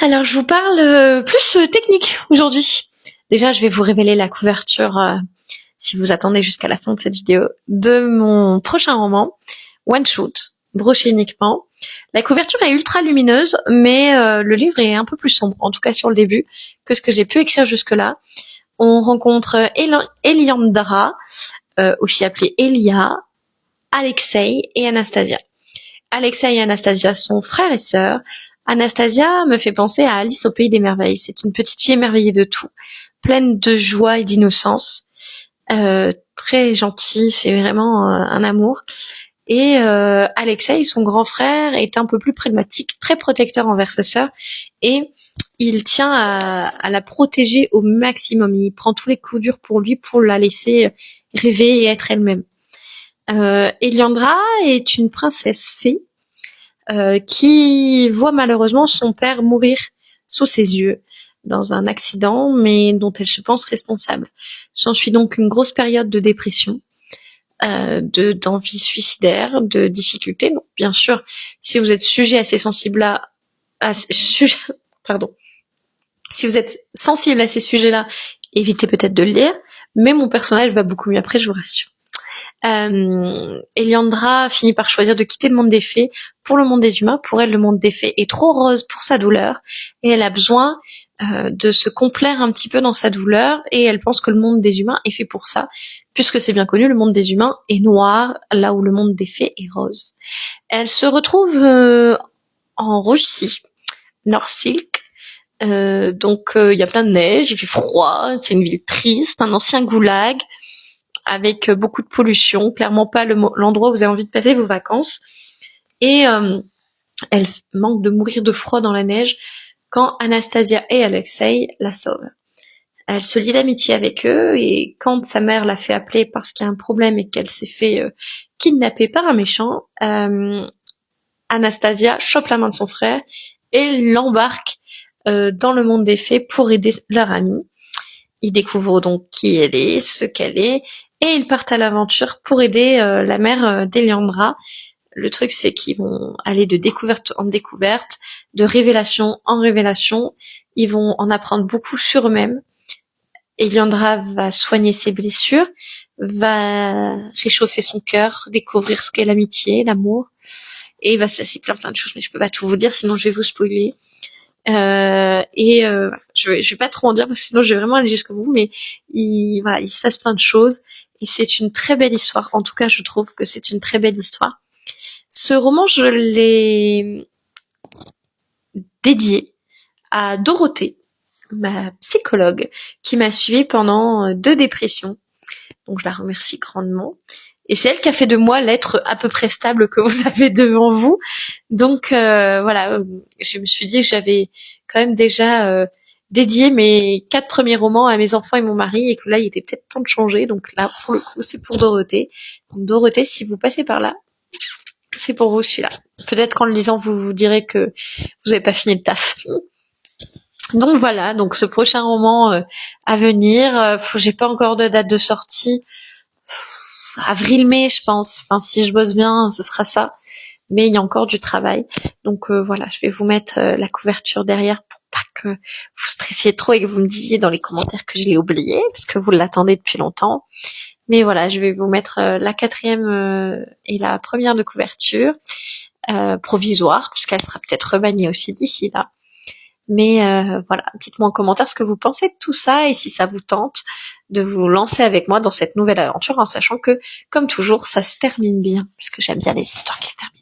Alors, je vous parle plus technique aujourd'hui. Déjà, je vais vous révéler la couverture, si vous attendez jusqu'à la fin de cette vidéo, de mon prochain roman, One Shoot, broché uniquement. La couverture est ultra lumineuse, mais le livre est un peu plus sombre, en tout cas sur le début, que ce que j'ai pu écrire jusque-là. On rencontre Eliandra, aussi appelée Elia, Alexei et Anastasia. Alexei et Anastasia sont frères et sœurs. Anastasia me fait penser à Alice au pays des merveilles. C'est une petite fille émerveillée de tout, pleine de joie et d'innocence, très gentille, c'est vraiment un amour. Et Alexei, son grand frère, est un peu plus pragmatique, très protecteur envers sa sœur, et il tient à la protéger au maximum. Il prend tous les coups durs pour lui, pour la laisser rêver et être elle-même. Eliandra est une princesse fée qui voit malheureusement son père mourir sous ses yeux dans un accident, mais dont elle se pense responsable. S'ensuit donc une grosse période de dépression, d'envie suicidaire, de difficultés. Donc, bien sûr, si vous êtes sujet à ces sensibles-là, si vous êtes sensible à ces sujets-là, évitez peut-être de le lire, mais mon personnage va beaucoup mieux après, je vous rassure. Eliandra finit par choisir de quitter le monde des fées pour le monde des humains. Pour elle, le monde des fées est trop rose pour sa douleur et elle a besoin de se complaire un petit peu dans sa douleur, et elle pense que le monde des humains est fait pour ça, puisque c'est bien connu, le monde des humains est noir là où le monde des fées est rose. Elle se retrouve en Russie, Norsilk. Donc il y a plein de neige, il fait froid, c'est une ville triste, un ancien goulag avec beaucoup de pollution, clairement pas l'endroit où vous avez envie de passer vos vacances. Et elle manque de mourir de froid dans la neige quand Anastasia et Alexei la sauvent. Elle se lie d'amitié avec eux, et quand sa mère l'a fait appeler parce qu'il y a un problème et qu'elle s'est fait kidnapper par un méchant, Anastasia chope la main de son frère et l'embarque dans le monde des fées pour aider leur amie. Ils découvrent donc qui elle est, ce qu'elle est, et ils partent à l'aventure pour aider la mère d'Eliandra. Le truc, c'est qu'ils vont aller de découverte en découverte, de révélation en révélation. Ils vont en apprendre beaucoup sur eux-mêmes. Eliandra va soigner ses blessures, va réchauffer son cœur, découvrir ce qu'est l'amitié, l'amour, et il va se passer plein de choses, mais je peux pas tout vous dire, sinon je vais vous spoiler. Je vais pas trop en dire parce que sinon je vais vraiment aller jusqu'au bout, mais il se passe plein de choses et c'est une très belle histoire. En tout cas, je trouve que c'est une très belle histoire. Ce roman, je l'ai dédié à Dorothée, ma psychologue, qui m'a suivie pendant 2 dépressions. Donc je la remercie grandement. Et c'est elle qui a fait de moi l'être à peu près stable que vous avez devant vous. Donc voilà, je me suis dit que j'avais quand même déjà dédié mes 4 premiers romans à mes enfants et mon mari, et que là il était peut-être temps de changer. Donc là, pour le coup, c'est pour Dorothée. Donc Dorothée, si vous passez par là, c'est pour vous celui-là. Peut-être qu'en le lisant, vous vous direz que vous n'avez pas fini le taf. Donc voilà, donc ce prochain roman à venir, j'ai pas encore de date de sortie. Avril-mai, je pense. Enfin, si je bosse bien, ce sera ça. Mais il y a encore du travail. Donc voilà, je vais vous mettre la couverture derrière pour pas que vous stressiez trop et que vous me disiez dans les commentaires que je l'ai oublié, parce que vous l'attendez depuis longtemps. Mais voilà, je vais vous mettre la 4e et la première de couverture, provisoire, puisqu'elle sera peut-être remaniée aussi d'ici là. Mais voilà, dites-moi en commentaire ce que vous pensez de tout ça, et si ça vous tente de vous lancer avec moi dans cette nouvelle aventure, en sachant que, comme toujours, ça se termine bien, parce que j'aime bien les histoires qui se terminent.